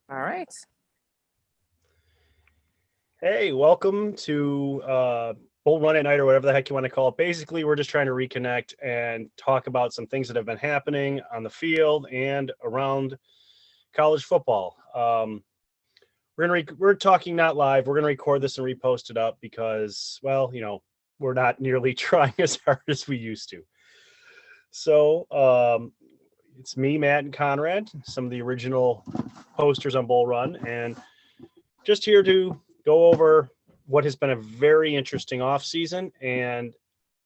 All right. Hey, welcome to Bull Run at Night or whatever the heck you want to call it. Basically, we're just trying to reconnect and talk about some things that have been happening on the field and around college football. We're talking not live. We're gonna record this and repost it up because, well, we're not nearly trying as hard as we used to. So it's me, Matt, and Conrad, some of the original posters on Bull Run, and just here to go over what has been a very interesting offseason, and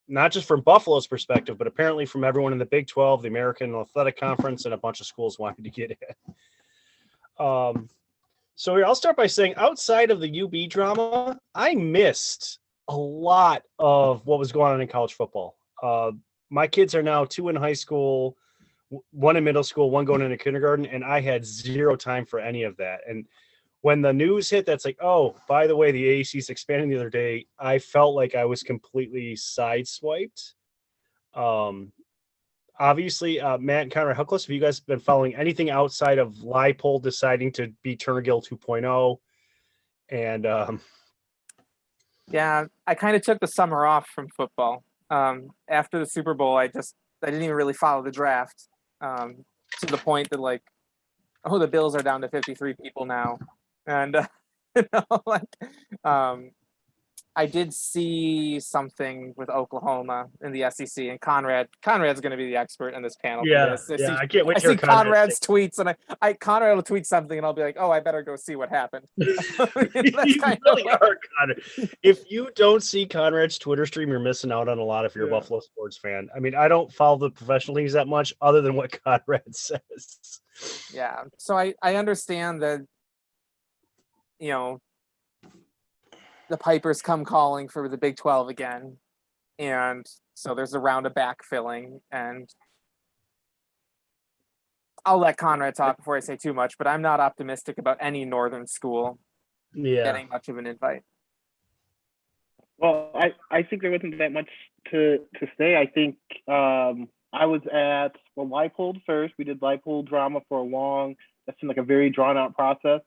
not just from Buffalo's perspective, but apparently from everyone in the Big 12, the American Athletic Conference, and a bunch of schools wanting to get in. So I'll start by saying, outside of the UB drama, I missed a lot of what was going on in college football. My kids are now 2 in high school, 1 in middle school, 1 going into kindergarten, and I had zero time for any of that. And when the news hit, that's like, oh, by the way, the AAC is expanding the other day, I felt like I was completely sideswiped. Obviously, Matt and Conrad, how close have you guys been following anything outside of Leipold deciding to be Turnergill 2.0? And Yeah, I kind of took the summer off from football. After the Super Bowl, I didn't even really follow the draft, to the point that, like, oh, the Bills are down to 53 people now. And I did see something with Oklahoma in the SEC, and Conrad's going to be the expert in this panel. yeah, I can't wait to hear Conrad's tweets, and Conrad will tweet something, and I'll be like, "Oh, I better go see what happened." That's kind really of are, Conrad. If you don't see Conrad's Twitter stream, you're missing out on a lot if you're a Buffalo sports fan. I mean, I don't follow the professional leagues that much, other than what Conrad says. Yeah, so I understand that, the Pipers come calling for the Big 12 again, and so there's a round of backfilling, and I'll let Conrad talk before I say too much, but I'm not optimistic about any northern school getting much of an invite. Well, I think there wasn't that much to say. I think I was at Leipold first. We did Leipold drama for a long, that seemed like a very drawn out process.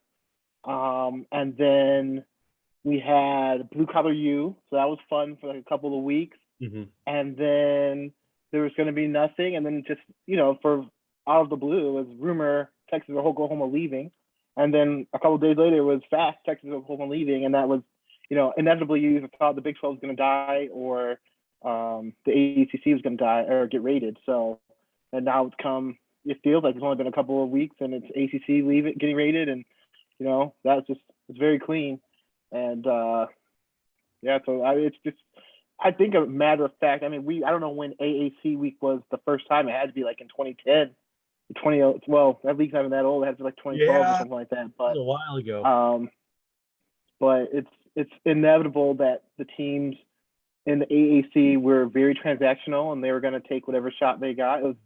And then we had Blue Collar U, so that was fun for like a couple of weeks. Mm-hmm. And then there was going to be nothing. And then just, for out of the blue, it was rumor Texas or Oklahoma leaving. And then a couple of days later, it was fast Texas or Oklahoma leaving. And that was, inevitably you either thought the Big 12 was going to die or the ACC was going to die or get raided. So, and now it feels like it's only been a couple of weeks and it's ACC getting raided. And, it's very clean. And so it's just, I think a matter of fact, I mean, I don't know when AAC week was the first time. It had to be like in 2010, that league's not even that old. It had to be like 2012 or something like that. But a while ago. But it's inevitable that the teams in the AAC were very transactional and they were going to take whatever shot they got. It was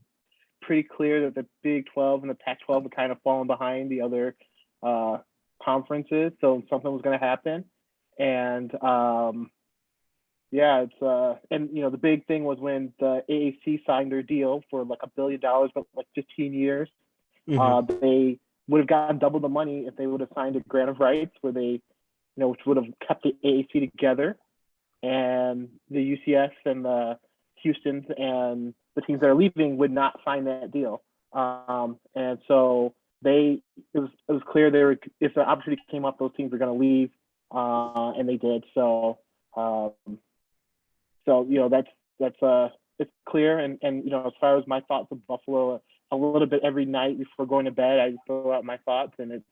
pretty clear that the Big 12 and the Pac-12 were kind of falling behind the other conferences, so something was going to happen. And the big thing was when the AAC signed their deal for like $1 billion, but like 15 years. Mm-hmm. They would have gotten double the money if they would have signed a grant of rights where they, which would have kept the AAC together, and the UCS and the Houstons and the teams that are leaving would not sign that deal. And so it was clear if the opportunity came up, those teams were going to leave, and they did. So that's it's clear. And as far as my thoughts of Buffalo, a little bit every night before going to bed, I throw out my thoughts, and it's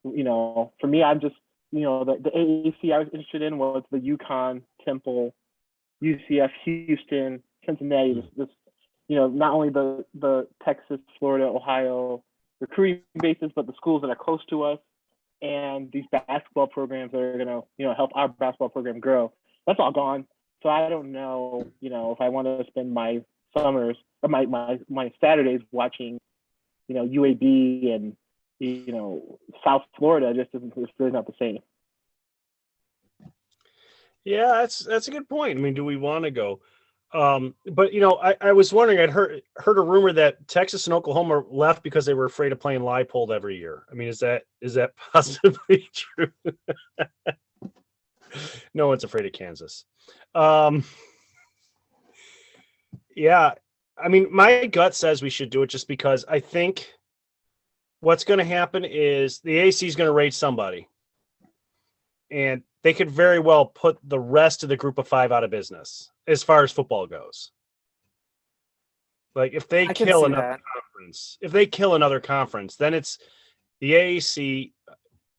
for me, I'm just the AAC I was interested in was the UConn, Temple, UCF, Houston, Cincinnati. This not only the Texas, Florida, Ohio recruiting bases, but the schools that are close to us, and these basketball programs that are going to help our basketball program grow. That's all gone. So I don't know, if I want to spend my summers or my Saturdays watching, UAB and South Florida, it's really not the same. Yeah, that's a good point. I mean, do we want to go? But I was wondering. I'd heard a rumor that Texas and Oklahoma left because they were afraid of playing Leipold every year. I mean, is that possibly true? No one's afraid of Kansas. Yeah, I mean, my gut says we should do it just because I think what's going to happen is the AC is going to rate somebody, and they could very well put the rest of the group of 5 out of business as far as football goes. Like if they kill another conference, then it's the AAC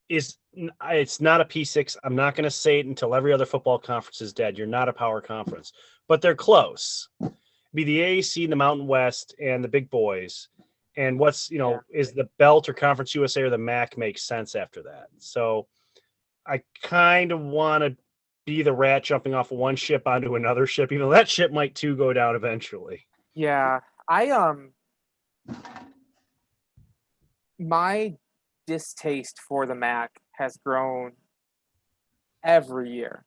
it's not a P6. I'm not going to say it until every other football conference is dead. You're not a power conference, but they're close. Be the AAC, the Mountain West, and the big boys. And what's, is the Belt or Conference USA or the MAC makes sense after that. So I kind of want to be the rat jumping off of one ship onto another ship, even though that ship might too go down eventually. Yeah. My distaste for the MAC has grown every year,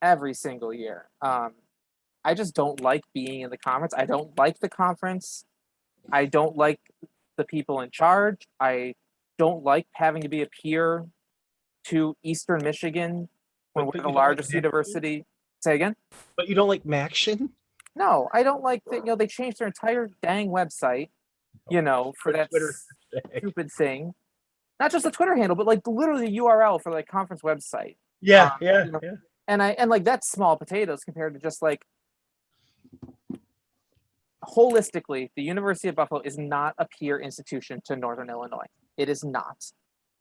every single year. I just don't like being in the conference. I don't like the conference. I don't like the people in charge. I don't like having to be a peer to Eastern Michigan when we're the largest university. Say again? But you don't like Maction? No, I don't like that. They changed their entire dang website, for that stupid thing. Not just the Twitter handle, but like literally the URL for like conference website. Yeah. And like that's small potatoes compared to just like holistically, the University of Buffalo is not a peer institution to Northern Illinois. It is not.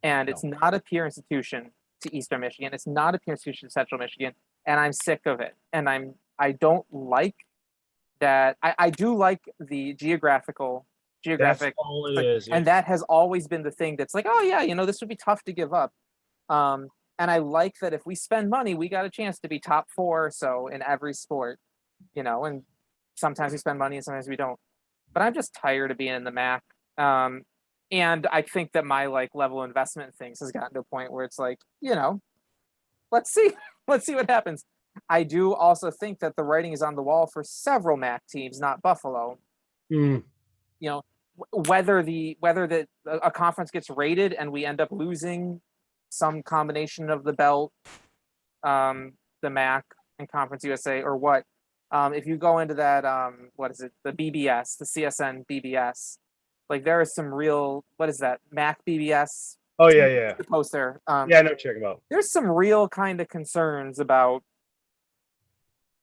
And it's not a peer institution to Eastern Michigan. It's not a peer institution to Central Michigan. And I'm sick of it. And I don't like that. I do like the geographic. That's all it is. And that has always been the thing that's like, oh yeah, this would be tough to give up. And I like that if we spend money, we got a chance to be top 4 or so in every sport, and sometimes we spend money and sometimes we don't. But I'm just tired of being in the MAC. And I think that my like level of investment in things has gotten to a point where it's like, let's see what happens. I do also think that the writing is on the wall for several MAC teams, not Buffalo. Whether a conference gets rated and we end up losing some combination of the Belt, the MAC, and Conference USA, or what. If you go into that, the BBS, the CSN BBS, like there is some real, what is that, MAC BBS? Oh, yeah. The post there. I know what you're talking about. There's some real kind of concerns about,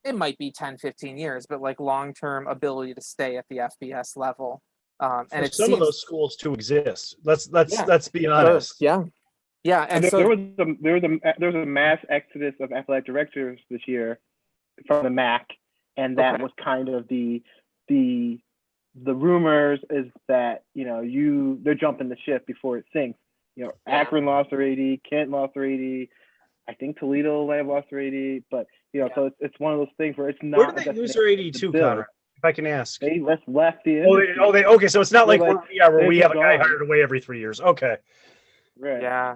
it might be 10, 15 years, but like long-term ability to stay at the FBS level. And for some of those schools to exist. Let's be honest. Sure. Yeah. And there so was a mass exodus of athletic directors this year from the MAC, and that was kind of the rumors is that they're jumping the ship before it sinks. Akron lost their AD, Kent lost their AD, I think Toledo may have lost their AD, but so it's one of those things where it's not. Where did they lose their AD to, Connor? If I can ask. They left the industry. Okay, so it's not where we have a guy hired away every 3 years. Okay. Right. Yeah.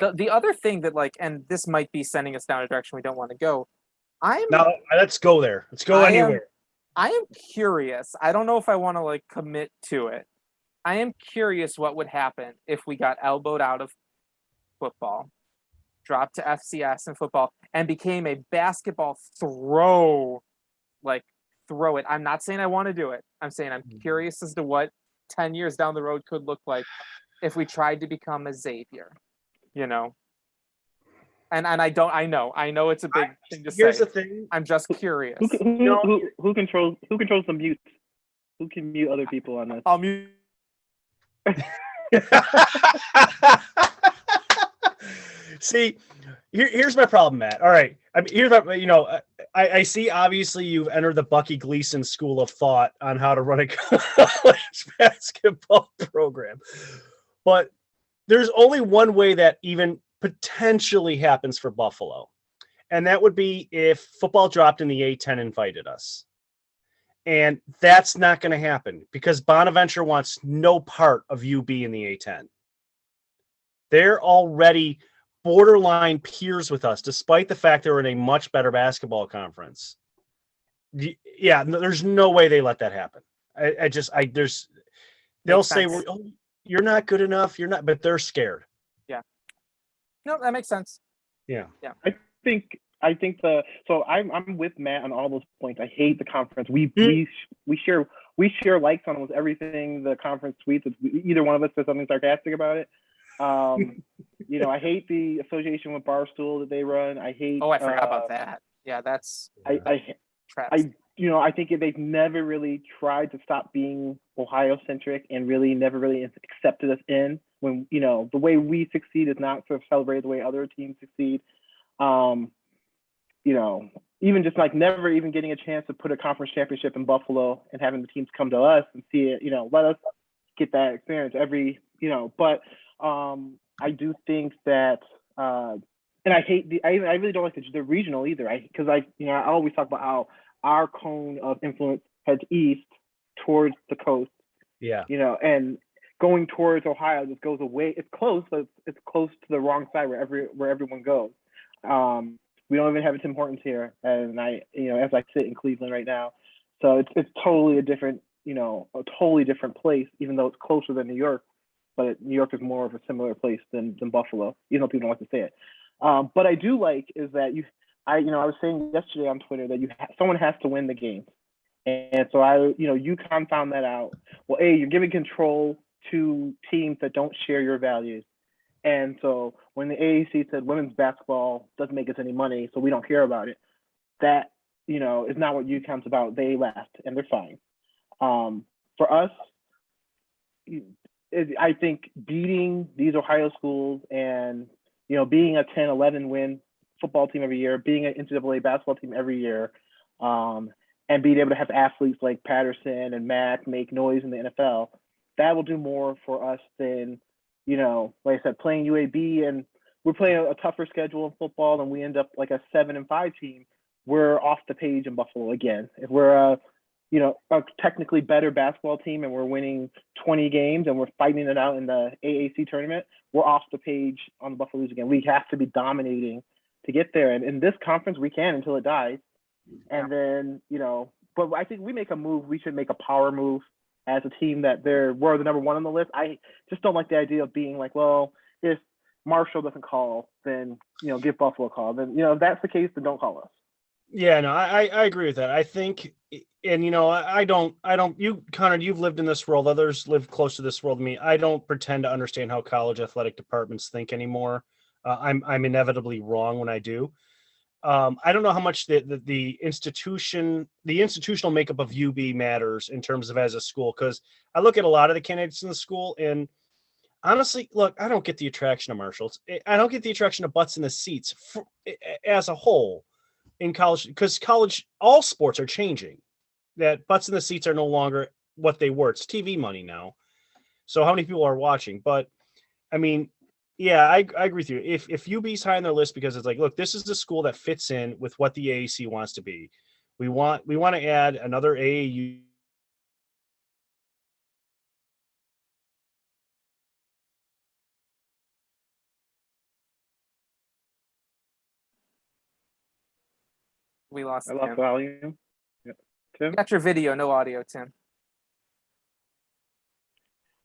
Okay. The other thing that and this might be sending us down a direction we don't want to go. Let's go there. Let's go anywhere. I am curious. I don't know if I want to commit to it. I am curious what would happen if we got elbowed out of football, dropped to FCS in football, and became a basketball throw it. I'm not saying I want to do it. I'm saying I'm curious as to what 10 years down the road could look like if we tried to become a Xavier, And I know it's a big thing to say. Here's the thing. I'm just curious. Who controls the mutes? Who can mute other people on this? I'll mute. See, here's my problem, Matt. All right. I mean, I see obviously you've entered the Bucky Gleason school of thought on how to run a college basketball program. But there's only one way that even potentially happens for Buffalo. And that would be if football dropped in the A-10 and invited us. And that's not going to happen because Bonaventure wants no part of UB in the A-10. They're already borderline peers with us, despite the fact they're in a much better basketball conference. Yeah, there's no way they let that happen. They'll Makes say, sense. "Oh, you're not good enough. You're not," but they're scared. Yeah. No, that makes sense. Yeah. I think so I'm with Matt on all those points. I hate the conference. We share likes on almost everything the conference tweets. Either one of us says something sarcastic about it. I hate the association with Barstool that they run. I hate. Oh, I forgot about that. Yeah, that's I travesty. I think they've never really tried to stop being Ohio centric and really never really accepted us in when, the way we succeed is not sort of celebrated the way other teams succeed. Even just like never even getting a chance to put a conference championship in Buffalo and having the teams come to us and see it, let us get that experience but I do think that, and I hate I really don't like the regional either. Because I always talk about how our cone of influence heads east towards the coast. Yeah. And going towards Ohio just goes away. It's close, but it's close to the wrong side where everyone goes. We don't even have a Tim Hortons here, and as I sit in Cleveland right now, so it's totally a different place, even though it's closer than New York. But New York is more of a similar place than Buffalo, even though people don't like to say it. But I do like is that I was saying yesterday on Twitter that someone has to win the game, and so UConn found that out. Well, you're giving control to teams that don't share your values, and so when the AAC said women's basketball doesn't make us any money, so we don't care about it, that is not what UConn's about. They left, and they're fine. For us, I think beating these Ohio schools and being a 10-11 win football team every year, being an NCAA basketball team every year, and being able to have athletes like Patterson and Mack make noise in the NFL, that will do more for us than, like I said, playing UAB, and we're playing a tougher schedule in football and we end up like a 7-5 team. We're off the page in Buffalo again. If we're a technically better basketball team and we're winning 20 games and we're fighting it out in the AAC tournament, we're off the page on the Buffaloes again. We have to be dominating to get there. And in this conference, we can until it dies. And then, but I think we make a move. We should make a power move as a team that we're the number one on the list. I just don't like the idea of being like, well, if Marshall doesn't call, then, give Buffalo a call. Then, if that's the case, then don't call us. Yeah, no, I agree with that. I think, and I don't, you, Connor, you've lived in this world. Others live close to this world than me. I don't pretend to understand how college athletic departments think anymore. I'm inevitably wrong when I do. I don't know how much the institutional makeup of UB matters in terms of as a school, because I look at a lot of the candidates in the school, and honestly, look, I don't get the attraction of Marshalls. I don't get the attraction of butts in the seats as a whole in college, because college, all sports are changing. That butts in the seats are no longer what they were. It's TV money now. So how many people are watching? But I mean, yeah, I agree with you. If UB's high on their list because it's like, look, this is the school that fits in with what the AAC wants to be. We want to add another AAU. We lost I lost Tim. volume. Yep. Tim? You got your video, no audio, Tim.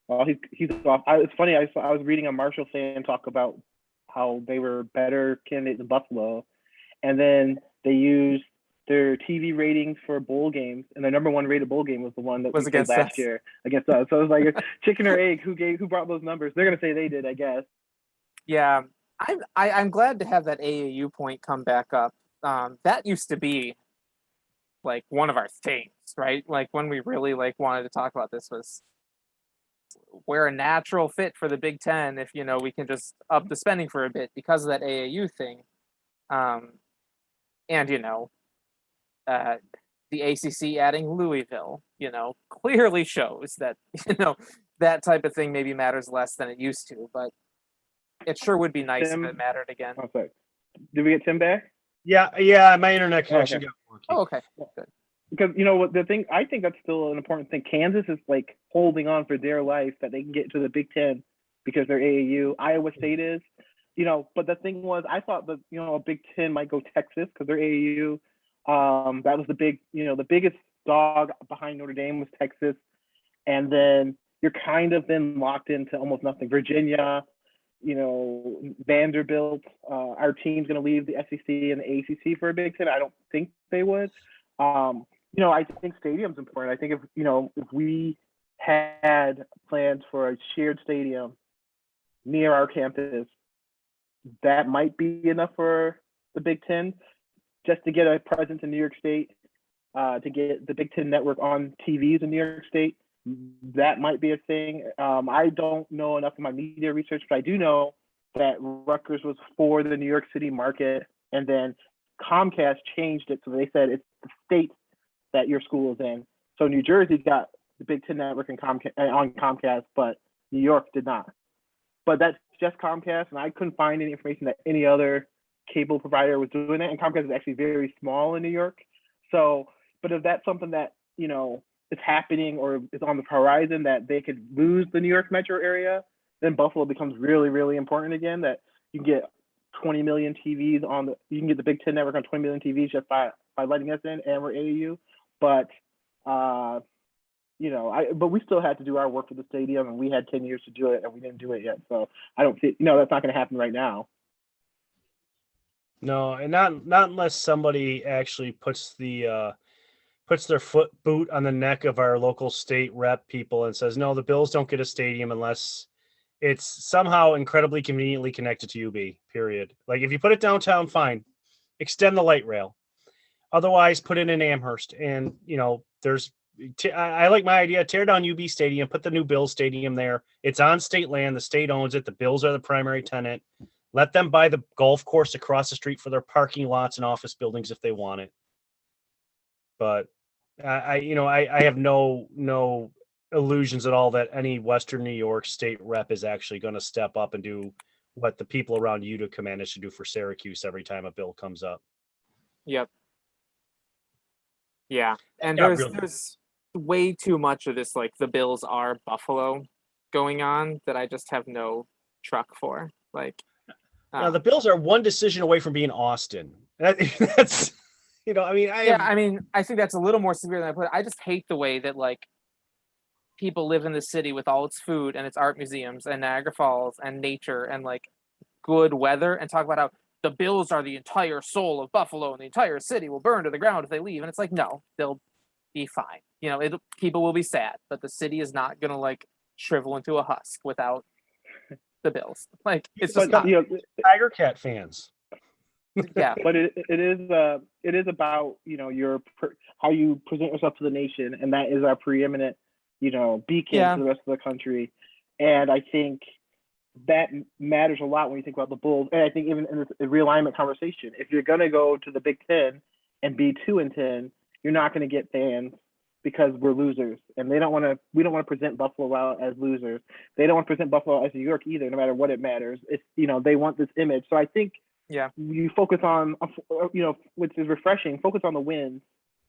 Well, he's off. It's funny. I was reading a Marshall fan talk about how they were better candidates than Buffalo, and then they used their TV ratings for bowl games, and their number one rated bowl game was the one that Was we played against last us. year against us. So it was like chicken or egg. Who brought those numbers? They're gonna say they did, I guess. Yeah, I'm glad to have that AAU point come back up. That used to be like one of our things, right? Like when we really wanted to talk about this was we're a natural fit for the Big Ten if we can just up the spending for a bit because of that AAU thing. And the ACC adding Louisville, clearly shows that that type of thing maybe matters less than it used to, but it sure would be nice if it mattered again. Oh, sorry. Did we get Tim back? Yeah, my internet connection got wonky. Oh, okay, good. Because what the thing, I think that's still an important thing. Kansas is like holding on for dear life that they can get to the Big Ten because they're AAU. Iowa State is, but the thing was, I thought that a Big Ten might go Texas because they're AAU. That was the the biggest dog behind Notre Dame was Texas. And then you're kind of then locked into almost nothing. Virginia, Vanderbilt, our team's going to leave the SEC and the ACC for a Big Ten. I don't think they would. I think stadium's important. I think if we had plans for a shared stadium near our campus, that might be enough for the Big Ten just to get a presence in New York State, to get the Big Ten network on TVs in New York State. That might be a thing. I don't know enough of my media research, but I do know that Rutgers was for the New York City market, and then Comcast changed it so they said it's the state that your school is in. So New Jersey got the Big Ten network and on Comcast, but New York did not. But that's just Comcast, and I couldn't find any information that any other cable provider was doing that. And Comcast is actually very small in New York. So, but if that's something that is happening or is on the horizon, that they could lose the New York metro area, then Buffalo becomes really, really important again. That you can get 20 million TVs you can get the Big Ten network on 20 million TVs just by letting us in, and we're AAU. But but we still had to do our work for the stadium, and we had 10 years to do it, and we didn't do it yet. So I don't see, that's not going to happen right now. No, and not unless somebody actually puts their boot on the neck of our local state rep people and says, no, the Bills don't get a stadium unless it's somehow incredibly conveniently connected to UB, period. Like if you put it downtown, fine. Extend the light rail. Otherwise, put it in Amherst. And, I like my idea. Tear down UB Stadium, put the new Bills Stadium there. It's on state land. The state owns it. The Bills are the primary tenant. Let them buy the golf course across the street for their parking lots and office buildings if they want it. But I have no illusions at all that any Western New York state rep is actually going to step up and do what the people around Utica manage to do for Syracuse every time a bill comes up. Yep. Yeah, and Yeah, there's way too much of this, like the Bills are Buffalo going on, that I just have no truck for. Like, now the Bills are one decision away from being Austin. That's I think that's a little more severe than I put it. I just hate the way that like people live in the city with all its food and its art museums and Niagara Falls and nature and like good weather, and talk about how the Bills are the entire soul of Buffalo and the entire city will burn to the ground if they leave. And it's like, no, they'll be fine. People will be sad, but the city is not going to like shrivel into a husk without the Bills. Like it's just not. Tiger Cat fans. Yeah, but it is about how you present yourself to the nation, and that is our preeminent beacon to the rest of the country. And I think that matters a lot when you think about the Bulls. And I think even in this realignment conversation, if you're going to go to the Big Ten and be 2-10, you're not going to get fans because we're losers, and we don't want to present Buffalo out as losers. They don't want to present Buffalo as New York either, no matter what it matters. It's they want this image. So I think you focus on which is refreshing. Focus on the wins,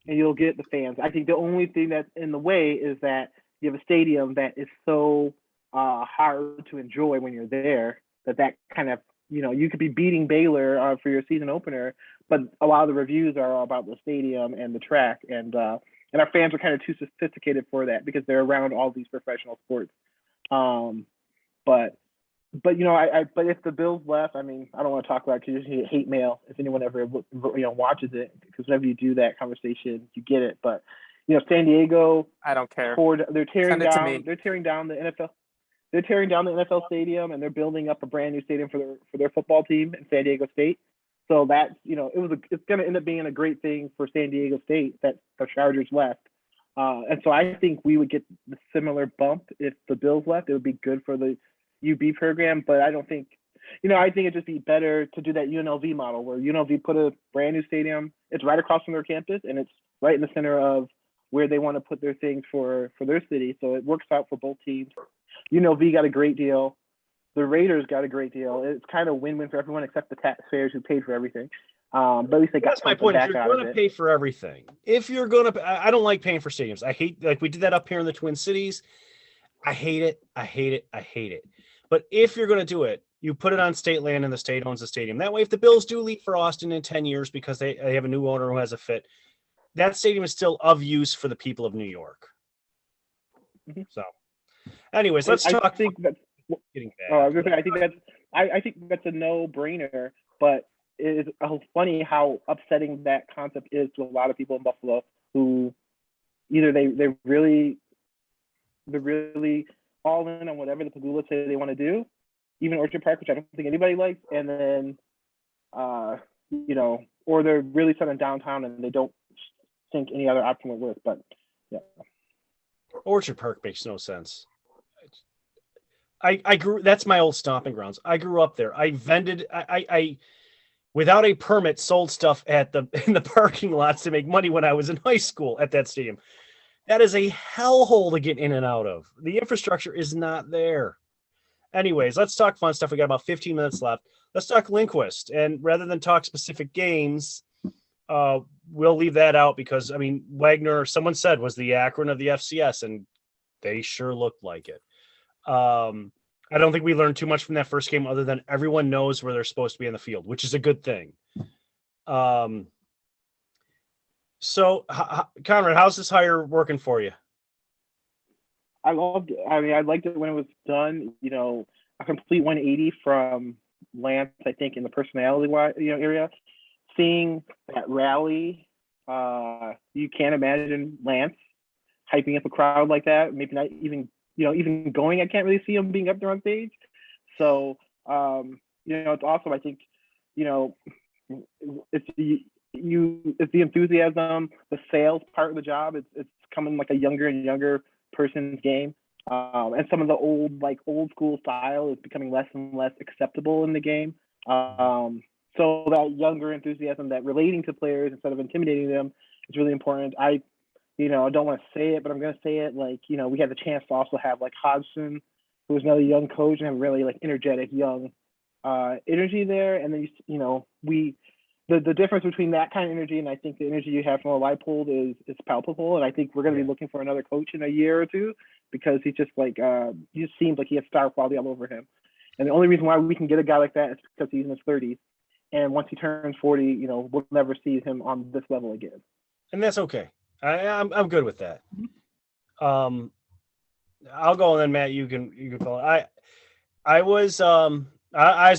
and you'll get the fans. I think the only thing that's in the way is that you have a stadium that is so hard to enjoy when you're there. That kind of you could be beating Baylor for your season opener, but a lot of the reviews are about the stadium and the track, and our fans are kind of too sophisticated for that because they're around all these professional sports. But if the Bills left, I mean, I don't want to talk about it because you hate mail if anyone ever watches it, because whenever you do that conversation, you get it. But San Diego, I don't care. They're tearing down the NFL. They're tearing down the NFL stadium, and they're building up a brand new stadium for their football team in San Diego State. So that's it's going to end up being a great thing for San Diego State that the Chargers left. And so I think we would get the similar bump if the Bills left. It would be good for the UB program, but I don't think, I think it'd just be better to do that UNLV model where UNLV put a brand new stadium. It's right across from their campus, and it's right in the center of where they want to put their things for their city. So it works out for both teams. UNLV got a great deal. The Raiders got a great deal. It's kind of win-win for everyone except the taxpayers who paid for everything. But at least they got That's my point. If you're going to pay for everything, I don't like paying for stadiums. I hate, like we did that up here in the Twin Cities. I hate it. But if you're going to do it, You put it on state land and the state owns the stadium. That way, if the Bills do leave for Austin in 10 years because they have a new owner who has a fit, that stadium is still of use for the people of New York. Mhm. So, anyways, let's I talk. think that's. Getting Oh, I bad. was gonna say, I think that's a no-brainer, but it is funny how upsetting that concept is to a lot of people in Buffalo who either they're really all in on whatever the Pagulas say they want to do, even Orchard Park, which I don't think anybody likes, and then or they're really set on downtown and they don't think any other option would work. But yeah, Orchard Park makes no sense. I grew. That's my old stomping grounds. I grew up there. I vended. I without a permit sold stuff in the parking lots to make money when I was in high school at that stadium. That is a hellhole to get in and out of. The infrastructure is not there. Anyways, let's talk fun stuff. We got about 15 minutes left. Let's talk Lindquist. And rather than talk specific games, we'll leave that out because, I mean, Wagner, someone said, was the Akron of the FCS, and they sure looked like it. I don't think we learned too much from that first game other than everyone knows where they're supposed to be in the field, which is a good thing. So, Conrad, how's this hire working for you? I loved it. I mean, I liked it when it was done. A complete 180 from Lance. I think in the personality area, seeing that rally, you can't imagine Lance hyping up a crowd like that. Maybe not even even going. I can't really see him being up there on stage. So it's awesome. I think it's the enthusiasm, the sales part of the job. It's coming like a younger and younger person's game, and some of the old school style is becoming less and less acceptable in the game. So that younger enthusiasm, that relating to players instead of intimidating them, is really important. I don't want to say it, but I'm going to say it. We had the chance to also have Hodgson, who was another young coach, and have really energetic young energy there. And then the difference between that kind of energy and I think the energy you have from a Leipold is palpable. And I think we're going to be looking for another coach in a year or two because he's just he just seems like he has star quality all over him. And the only reason why we can get a guy like that is because he's in his 30s. And once he turns 40, we'll never see him on this level again. And that's okay. I'm good with that. I'll go, and then Matt, you can follow. I was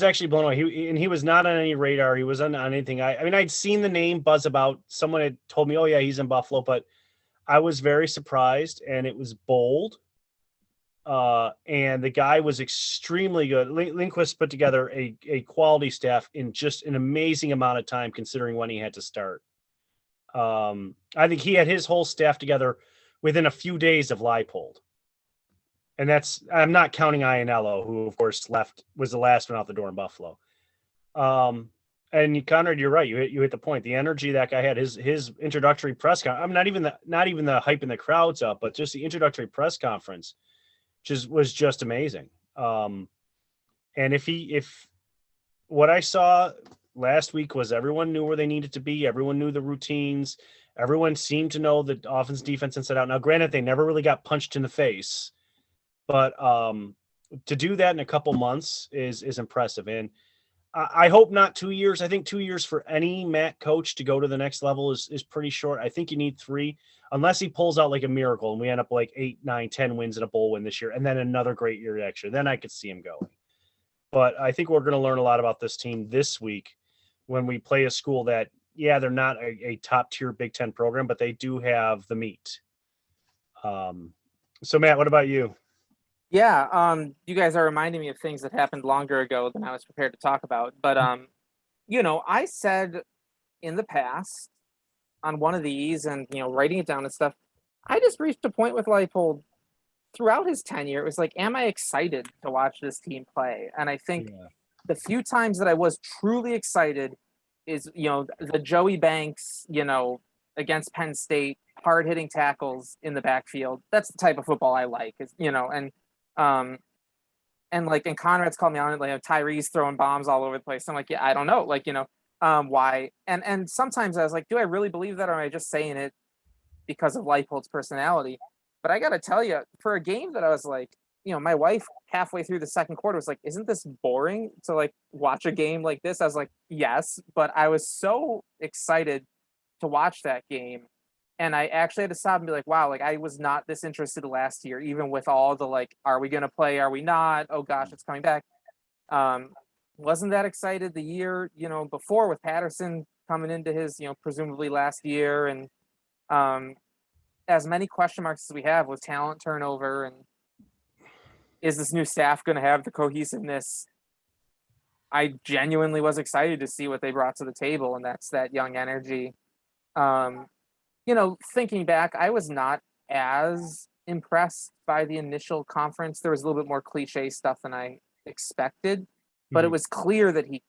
actually blown away. He was not on any radar. He was on anything. I mean, I'd seen the name buzz about. Someone had told me, "Oh yeah, he's in Buffalo," but I was very surprised, and it was bold. And the guy was extremely good. Lindquist put together a quality staff in just an amazing amount of time, considering when he had to start. I think he had his whole staff together within a few days of Leipold. And I'm not counting Iannello, who of course was the last one out the door in Buffalo. And Conrad, you're right. You hit the point. The energy that guy had, his introductory press conference. I'm not even the hyping the crowds up, but just the introductory press conference was just amazing. And if what I saw last week was everyone knew where they needed to be. Everyone knew the routines. Everyone seemed to know the offense, defense inside out. Now, granted, they never really got punched in the face, but to do that in a couple months is impressive. And I hope not 2 years. I think 2 years for any MAC coach to go to the next level is pretty short. I think you need 3, unless he pulls out like a miracle and we end up 8, 9, 10 wins in a bowl win this year, and then another great year next year. Then I could see him going. But I think we're going to learn a lot about this team this week when we play a school that, yeah, they're not a top-tier Big Ten program, but they do have the meat. So, Matt, what about you? Yeah, you guys are reminding me of things that happened longer ago than I was prepared to talk about. But, I said in the past on one of these and, writing it down and stuff, I just reached a point with Leipold throughout his tenure. It was am I excited to watch this team play? And I think the few times that I was truly excited is, the Joey Banks, against Penn State, hard-hitting tackles in the backfield. That's the type of football I like, and Conrad's called me on it, Tyree's throwing bombs all over the place. I'm yeah, I don't know, why? And sometimes I was do I really believe that, or am I just saying it because of Leipold's personality? But I got to tell you, for a game that I was my wife halfway through the second quarter was like, "Isn't this boring to like watch a game like this?" I was like, "Yes," but I was so excited to watch that game, and I actually had to stop and be like, "Wow, like I was not this interested last year, even with all the like, are we gonna play? Are we not? Oh gosh, it's coming back." Um, wasn't that excited the year before with Patterson coming into his presumably last year, and um, as many question marks as we have with talent turnover and is this new staff going to have the cohesiveness? I genuinely was excited to see what they brought to the table, and that's that young energy. Um, Thinking back, I was not as impressed by the initial conference. There was a little bit more cliche stuff than I expected, but it Mhm. was clear that he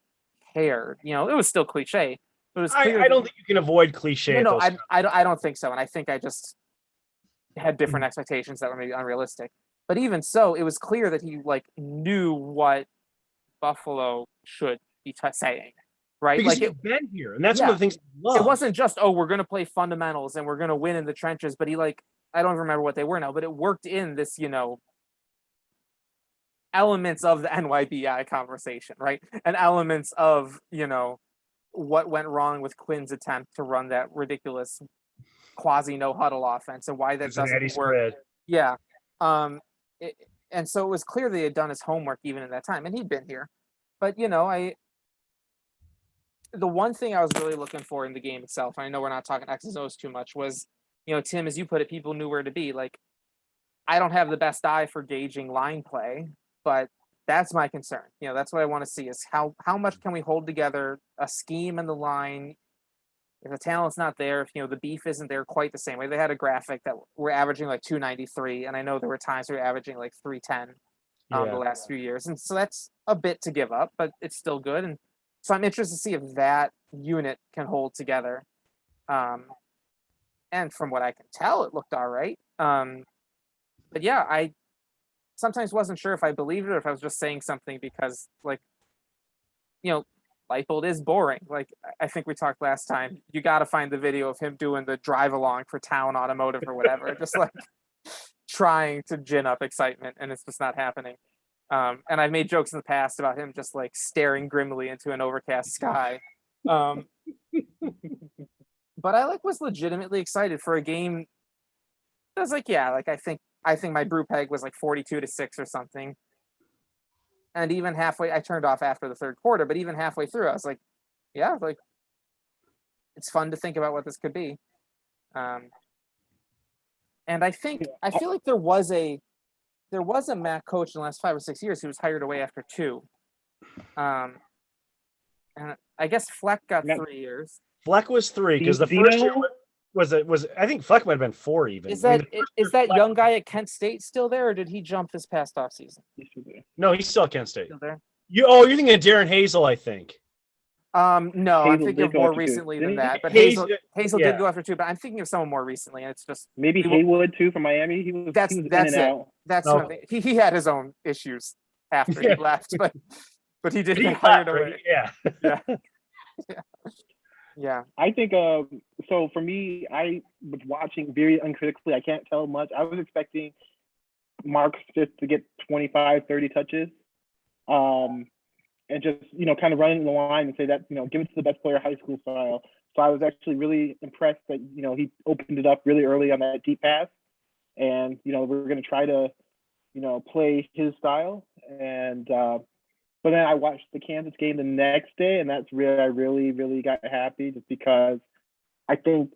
cared. It was still cliche, but it was clear. I don't think you can avoid cliche at No, those. I don't think so, and I think I just had different Mhm. expectations that were maybe unrealistic. But even so, it was clear that he like knew what Buffalo should be saying, right? Because Like he's been here, and that's one yeah, of the things I it love. wasn't just we're gonna play fundamentals and we're gonna win in the trenches, but he like I don't remember what they were now, but it worked in this elements of the NYBI conversation, right? And elements of what went wrong with Quinn's attempt to run that ridiculous quasi no huddle offense and why that Cincinnati doesn't work. spread. Yeah. Um, it, and so it was clear that he had done his homework even in that time, and he'd been here. But the one thing I was really looking for in the game itself, and I know we're not talking X's O's too much, was Tim, as you put it, people knew where to be. Like I don't have the best eye for gauging line play, but that's my concern. That's what I want to see is how much can we hold together a scheme in the line if the talent's not there, if the beef isn't there quite the same way. They had a graphic that we're averaging like 293, and I know there were times we were averaging like 310 the Yeah. last few years, and so that's a bit to give up, but it's still good. And so I'm interested to see if that unit can hold together. And from what I can tell, it looked all right. But yeah, I sometimes wasn't sure if I believed it or if I was just saying something because like Leipold is boring. Like I think we talked last time. You got to find the video of him doing the drive along for Town Automotive or whatever, just like trying to gin up excitement, and it's just not happening. And I've made jokes in the past about him just like staring grimly into an overcast sky. But I was legitimately excited for a game. I was like, yeah, like I think my brew peg was like 42-6 or something. And even halfway, I turned off after the third quarter, but even halfway through, I was like, yeah, like it's fun to think about what this could be. And I feel like there was a Mac coach in the last 5 or 6 years who was hired away after 2. And I guess Fleck got 3 years. Fleck was 3 because the Dino? first year was I think Fleck might have been 4 even. Is I mean, that the first is year that Fleck- young guy at Kent State still there, or did he jump this past offseason? No, he's still at Kent State. Still there? You're thinking of Darren Hazel, I think. No, I'm Hazel thinking did of go more after 2. recently than Didn't he? that. But Hazel- Hazel yeah. did go after 2, but I'm thinking of someone more recently, and it's just Maybe Haywood too from Miami. He was in and it. out. That's No. what I'm thinking. He had his own issues after he Yeah. left, but he did He get hired left, right? away. Yeah. Yeah. I think so for me, I was watching very uncritically. I can't tell much. I was expecting Marks just to get 25, 30 touches. And just, kind of running the line and say that, give it to the best player high school style. So I was actually really impressed that, he opened it up really early on that deep pass. And, we're going to try to, play his style. And, but then I watched the Kansas game the next day, and that's where I really, really got happy just because I think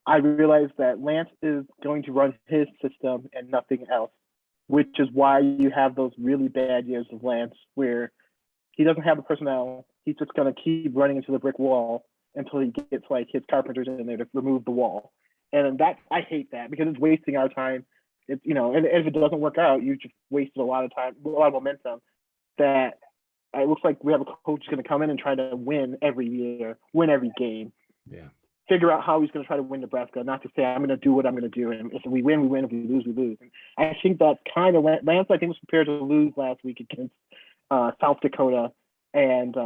I realized that Lance is going to run his system and nothing else, which is why you have those really bad years of Lance where he doesn't have the personnel. He's just going to keep running into the brick wall until he gets like his carpenters in there to remove the wall. And that I hate that because it's wasting our time. It's and if it doesn't work out, you just wasted a lot of time, a lot of momentum. That it looks like we have a coach who's going to come in and try to win every year, win every game. Yeah. Figure out how he's going to try to win Nebraska, not to say I'm going to do what I'm going to do, and if we win, we win. If we lose, we lose. And I think that's kind of Lance. I think was prepared to lose last week against South Dakota, and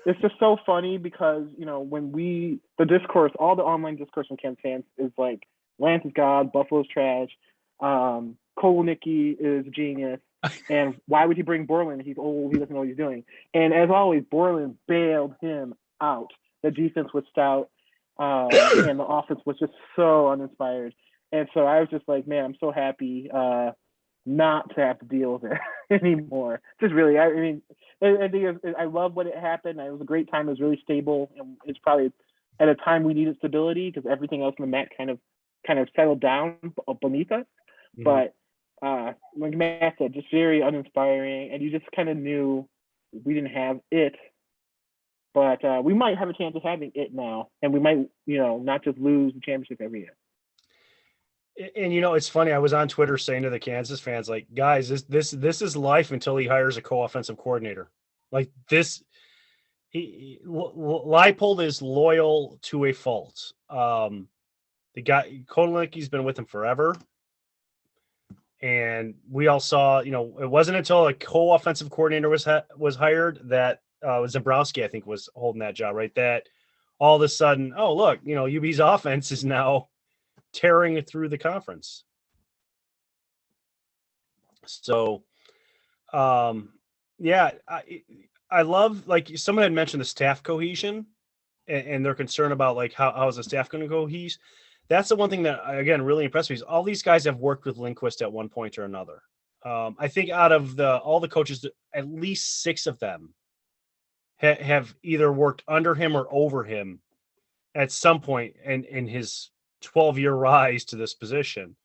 it's just so funny because when the discourse, all the online discourse from Kent fans is like Lance is God, Buffalo's trash. Kolonicki is a genius. And why would he bring Borland? He's old. He doesn't know what he's doing. And as always, Borland bailed him out. The defense was stout, and the offense was just so uninspired. And so I was just like, man, I'm so happy not to have to deal with it anymore. Just really, I mean, I think I love what it happened. It was a great time. It was really stable, and it's probably at a time we needed stability because everything else in the MAC kind of settled down beneath us. Mm-hmm. But like Matt said, just very uninspiring, and you just kind of knew we didn't have it. But we might have a chance of having it now, and we might, not just lose the championship every year. And it's funny. I was on Twitter saying to the Kansas fans, like, guys, this is life until he hires a co-offensive coordinator. Like this, Leipold is loyal to a fault. The guy Kodalicki's been with him forever, and we all saw. It wasn't until a co-offensive coordinator was hired that Zabrowski, I think, was holding that job, right? That all of a sudden, oh look, UB's offense is now tearing it through the conference. So, yeah, I love, like someone had mentioned the staff cohesion and their concern about like how is the staff going to cohese. That's the one thing that again really impressed me is all these guys have worked with Lindquist at one point or another. I think out of all the coaches, at least 6 of them have either worked under him or over him at some point in his 12-year rise to this position.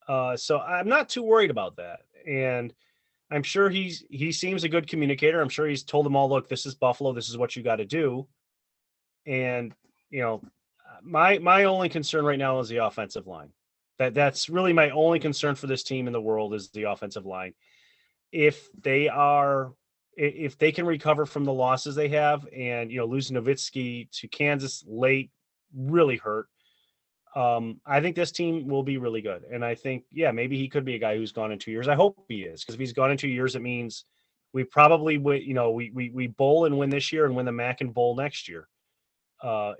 So I'm not too worried about that. And I'm sure he seems a good communicator. I'm sure he's told them all, look, this is Buffalo. This is what you got to do. And, my only concern right now is the offensive line. That's really my only concern for this team in the world is the offensive line. If they can recover from the losses they have and, losing Nowitzki to Kansas late really hurt. I think this team will be really good. And I think, maybe he could be a guy who's gone in 2 years. I hope he is, because if he's gone in 2 years, it means we probably, we bowl and win this year and win the MAC and bowl next year.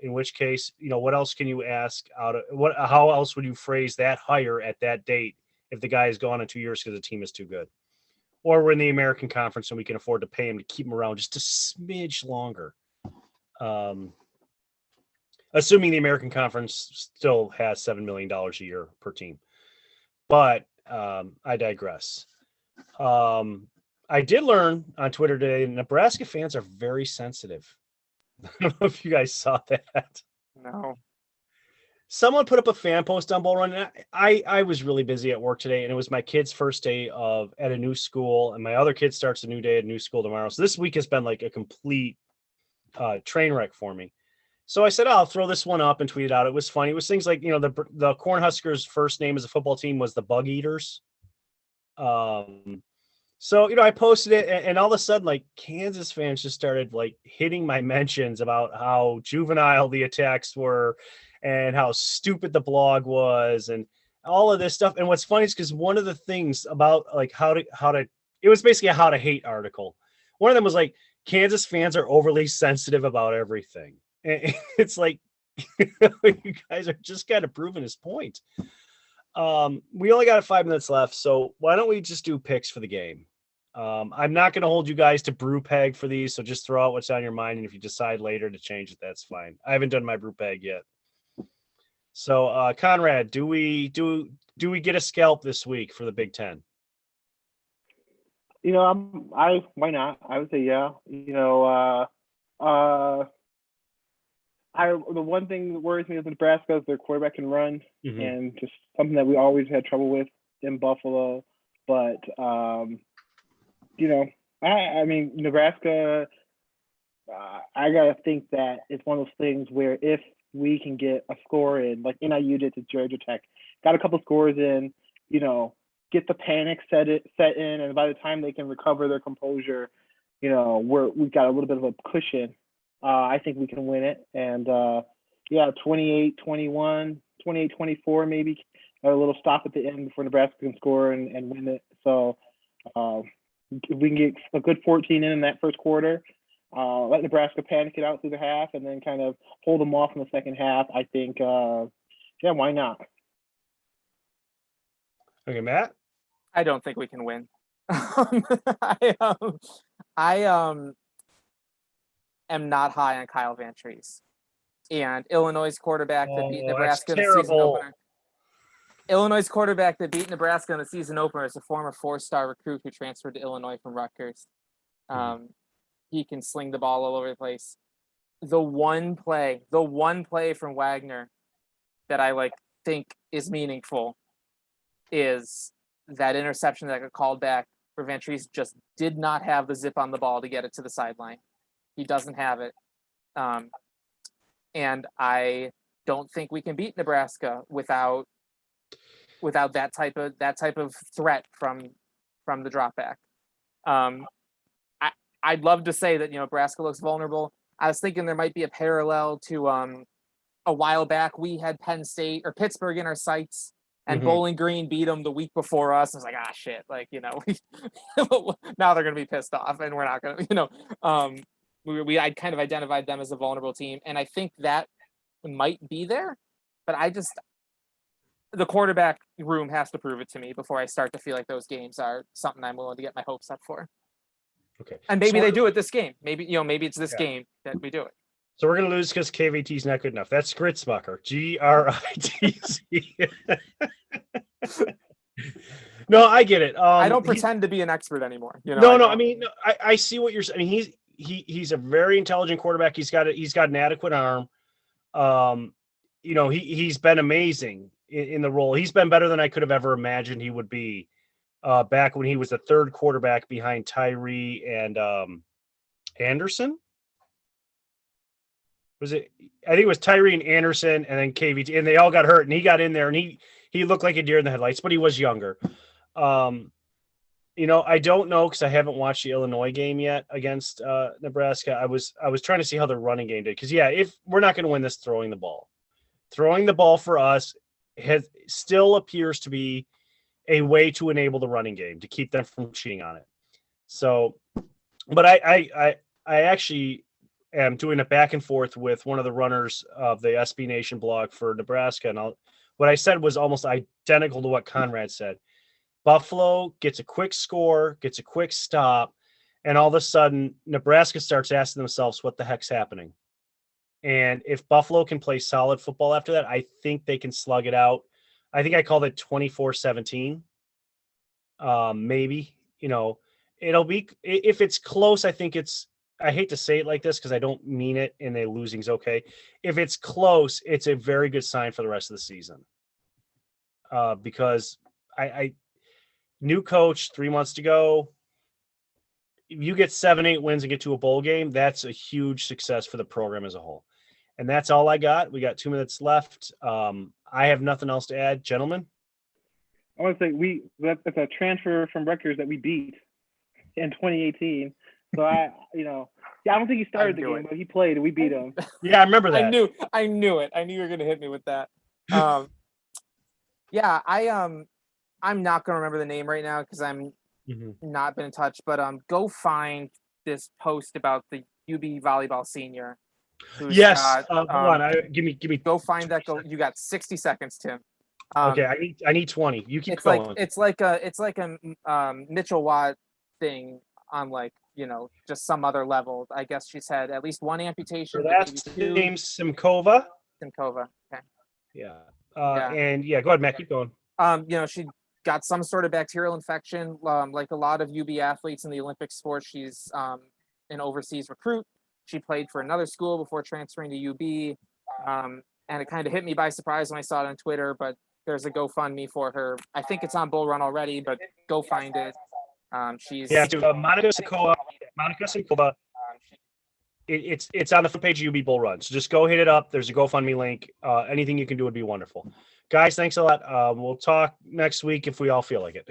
In which case, what else can you ask how else would you phrase that hire at that date if the guy is gone in 2 years because the team is too good? Or we're in the American Conference and we can afford to pay him to keep him around just a smidge longer. Assuming the American Conference still has $7 million a year per team. But I digress. I did learn on Twitter today, Nebraska fans are very sensitive. I don't know if you guys saw that. No. Someone put up a fan post on Bull Run. I was really busy at work today, and it was my kid's first day at a new school, and my other kid starts a new day at a new school tomorrow. So this week has been like a complete train wreck for me. So I said, I'll throw this one up and tweet it out. It was funny. It was things like, the Cornhuskers' first name as a football team was the Bug Eaters. So, I posted it, and all of a sudden, like, Kansas fans just started, like, hitting my mentions about how juvenile the attacks were and how stupid the blog was and all of this stuff. And what's funny is because one of the things about, like, it was basically a how to hate article. One of them was, like, Kansas fans are overly sensitive about everything. And it's like, you guys are just kind of proving his point. We only got 5 minutes left, so why don't we just do picks for the game? I'm not going to hold you guys to brew peg for these, so just throw out what's on your mind, and if you decide later to change it, that's fine. I haven't done my brew peg yet. So, Conrad, do we get a scalp this week for the Big Ten? Why not? I would say yeah. The one thing that worries me with Nebraska is their quarterback can run, mm-hmm. and just something that we always had trouble with in Buffalo. But I mean Nebraska. I gotta think that it's one of those things where if we can get a score in, like NIU did to Georgia Tech, got a couple scores in, get the panic set in, and by the time they can recover their composure, we've got a little bit of a cushion. I think we can win it. And 28-21, 28-24, maybe a little stop at the end before Nebraska can score and win it. So if we can get a good 14 in that first quarter, let Nebraska panic it out through the half and then kind of hold them off in the second half, I think, why not? Okay, Matt. I don't think we can win. I am not high on Kyle Van Treese. And Illinois' quarterback that beat Nebraska in the season opener. Illinois' quarterback that beat Nebraska in the season opener is a former 4-star recruit who transferred to Illinois from Rutgers. He can sling the ball all over the place. The one play from Wagner that I think is meaningful is that interception that got called back where Van Treese just did not have the zip on the ball to get it to the sideline. He doesn't have it. And I don't think we can beat Nebraska without that type of threat from the drop back. I'd love to say that Nebraska looks vulnerable. I was thinking there might be a parallel to a while back we had Penn State or Pittsburgh in our sights, and Bowling Green beat them the week before us. I was like, shit, now they're gonna be pissed off, and we're not gonna, I kind of identified them as a vulnerable team, and I think that might be there, but the quarterback room has to prove it to me before I start to feel like those games are something I'm willing to get my hopes up for. Okay. And maybe they do it this game. Maybe it's this game that we do it. So we're going to lose because KVT's not good enough. That's Gritzmacher. Gritz. No, I get it. I don't pretend to be an expert anymore. I mean, I see what you're saying. I mean, he's a very intelligent quarterback. He's got an adequate arm. He's been amazing in the role. He's been better than I could have ever imagined he would be back when he was the third quarterback behind Tyree and Anderson. Was it? I think it was Tyree and Anderson, and then KVT, and they all got hurt, and he got in there, and he looked like a deer in the headlights, but he was younger. I don't know because I haven't watched the Illinois game yet against Nebraska. I was trying to see how the running game did because if we're not going to win this throwing the ball for us still appears to be a way to enable the running game to keep them from cheating on it. So, but I actually am doing a back and forth with one of the runners of the SB Nation blog for Nebraska. And what I said was almost identical to what Conrad said. Buffalo gets a quick score, gets a quick stop, and all of a sudden Nebraska starts asking themselves what the heck's happening. And if Buffalo can play solid football after that, I think they can slug it out. I think I called it 24-17. Maybe, it'll be, if it's close, I hate to say it like this because I don't mean it, and a losing's okay. If it's close, it's a very good sign for the rest of the season. Because I new coach, 3 months to go. If you get 7-8 wins and get to a bowl game, that's a huge success for the program as a whole. And that's all I got. We got 2 minutes left. I have nothing else to add, gentlemen. I want to say that's a transfer from Rutgers that we beat in 2018. So I don't think he started the game, but he played and we beat him. Yeah, I remember that. I knew it. I knew you were going to hit me with that. I'm not going to remember the name right now because I'm not been in touch, but go find this post about the UB volleyball senior. Yes. Hold on. Give me. Go find that. You got 60 seconds, Tim. Okay. I need 20. You keep going. It's like a Mitchell Watt thing on just some other level. I guess she's had at least one amputation. So that's the name Simkova. Okay. Yeah. And go ahead, Matt. Keep going. She got some sort of bacterial infection. Like a lot of UB athletes in the Olympic sport, she's an overseas recruit. She played for another school before transferring to UB. And it kind of hit me by surprise when I saw it on Twitter, but there's a GoFundMe for her. I think it's on Bull Run already, but go find it. She's Monica Simkova. It's on the front page of UB Bull Run. So just go hit it up. There's a GoFundMe link. Anything you can do would be wonderful. Guys, thanks a lot. We'll talk next week if we all feel like it.